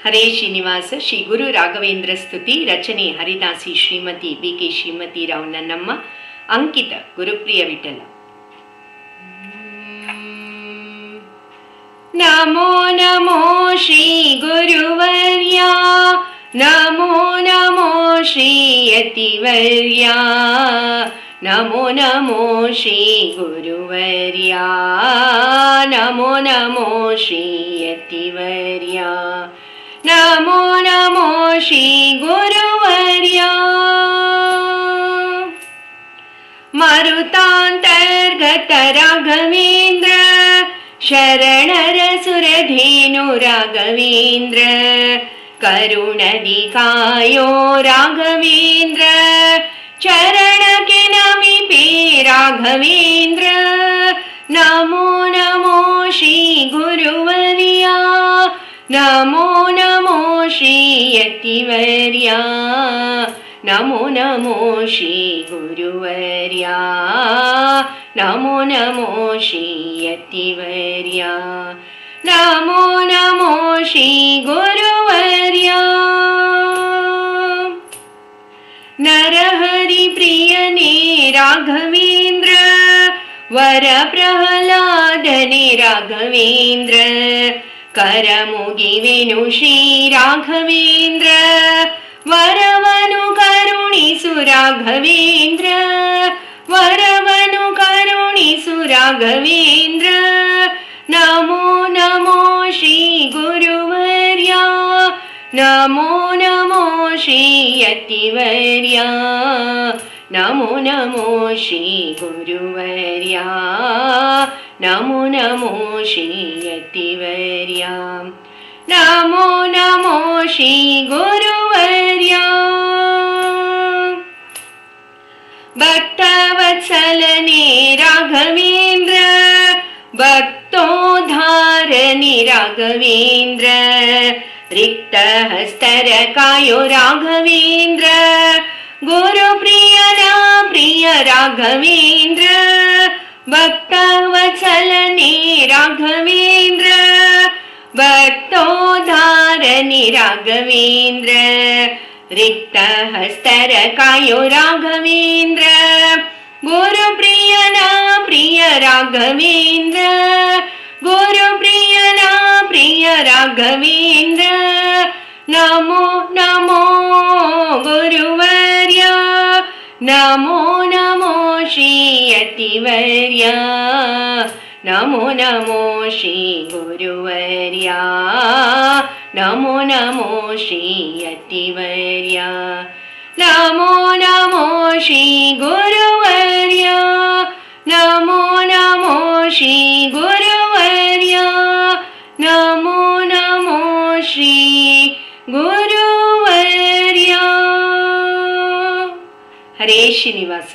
ಹರೇ ಶ್ರೀನಿವಾಸ ಶ್ರೀ ಗುರು ರಾಘವೇಂದ್ರ ಸ್ತುತಿ ರಚನೆ ಹರಿದಾಸಿ ಶ್ರೀಮತಿ BK ಶ್ರೀಮತಿ ರಾವ್ ನನ್ನಮ್ಮ ಅಂಕಿತ ಗುರುಪ್ರಿಯ ವಿಠಲ. ನಮೋ ನಮೋ ಶ್ರೀ ಗುರುವರ್ಯ, ನಮೋ ನಮೋ ಶ್ರೀ ಯತಿವರ್ಯ, ನಮೋ ನಮೋ ಶ್ರೀ ಗುರುವರ್ಯ, ನಮೋ ನಮೋ ಶ್ರೀ ಯತಿವರ್ಯ, ನಮೋ ನಮೋ ಶ್ರೀ ಗುರುವರ್ಯ. ಮರುತಾಂತರ್ಗತ ರಾಘವೇಂದ್ರ, ಶರಣರ ಸುರಧೇನು ರಾಘವೇಂದ್ರ, ಕರುಣದಿ ಕಾಯೋ ರಾಘವೇಂದ್ರ, ಚರಣಕ್ಕೆ ನಮಿಪೆ ರಾಘವೇಂದ್ರ. ನಮೋ ನಮೋ ಶ್ರೀ ಗುರುವರ್ಯ, ನಮೋ ನಮೋ ಶ್ರೀ ಯತಿವರ್ಯ, ನಮೋ ನಮೋ ಶ್ರೀ ಗುರುವರ್ಯ, ನಮೋ ನಮೋ ಶ್ರೀ ಯತಿವರ್ಯ, ನಮೋ ನಮೋ ಶ್ರೀ ಗುರುವರ್ಯ. ನರಹರಿ ಪ್ರಿಯನೇ ರಾಘವೇಂದ್ರ, ವರ ಪ್ರಹ್ಲಾದನೆ ರಾಘವೇಂದ್ರ, ಕರಮುಗಿವೆನು ಶ್ರೀ ರಾಘವೇಂದ್ರ, ವರವನು ಕರುಣಿಸು ರಾಘವೇಂದ್ರ, ವರವನು ಕರುಣಿಸು ರಾಘವೇಂದ್ರ. ನಮೋ ನಮೋ ಶ್ರೀ ಗುರುವರ್ಯ, ನಮೋ ನಮೋ ಶ್ರೀ ಯತಿವರ್ಯ, ನಮೋ ನಮೋ ಶ್ರೀ ಗುರುವರ್ಯ, ನಮೋ ನಮೋ ಶ್ರೀ ಯತಿವರ್ಯ, ನಮೋ ನಮೋ ಶ್ರೀ ಗುರುವರ್ಯ. ಭಕ್ತವತ್ಸಲನೆ ರಾಘವೇಂದ್ರ, ಭಕ್ತೋದ್ಧಾರನೆ ರಾಘವೇಂದ್ರ, ರಿಕ್ತ ಹಸ್ತರ ಕಾಯೋ ರಾಘವೇಂದ್ರ, ಗುರುಪ್ರಿಯನ ಪ್ರಿಯ ರಾಘವೇಂದ್ರ. ಭಕ್ತವತ್ಸಲನೆ ರಾಘವೇಂದ್ರ, ಭಕ್ತೋದ್ಧಾರನೆ ರಾಘವೇಂದ್ರ, ರಿಕ್ತ ಹಸ್ತರ ಕಾಯೋ ರಾಘವೇಂದ್ರ, ಗುರುಪ್ರಿಯನ ಪ್ರಿಯ ರಾಘವೇಂದ್ರ, ಗುರುಪ್ರಿಯನ ಪ್ರಿಯ ರಾಘವೇಂದ್ರ. ನಮೋ ನಮೋ ಗುರುವರ್ಯ, ನಮೋ ನಮೋ ಶ್ರೀ ಯತಿವರ್ಯ, ನಮೋ ನಮೋ ಶ್ರೀ ಗುರುವರ್ಯ, ನಮೋ ನಮೋ ಶ್ರೀ ಯತಿವರ್ಯ, ನಮೋ ನಮೋ ಶ್ರೀ ಗುರುವರ್ಯ, ನಮೋ ನಮೋ ಶ್ರೀ ಗುರುವರ್ಯ, ನಮೋ ನಮೋ ಶ್ರೀ ಗುರುವರ್ಯ. ಹರೇ ಶ್ರೀನಿವಾಸ.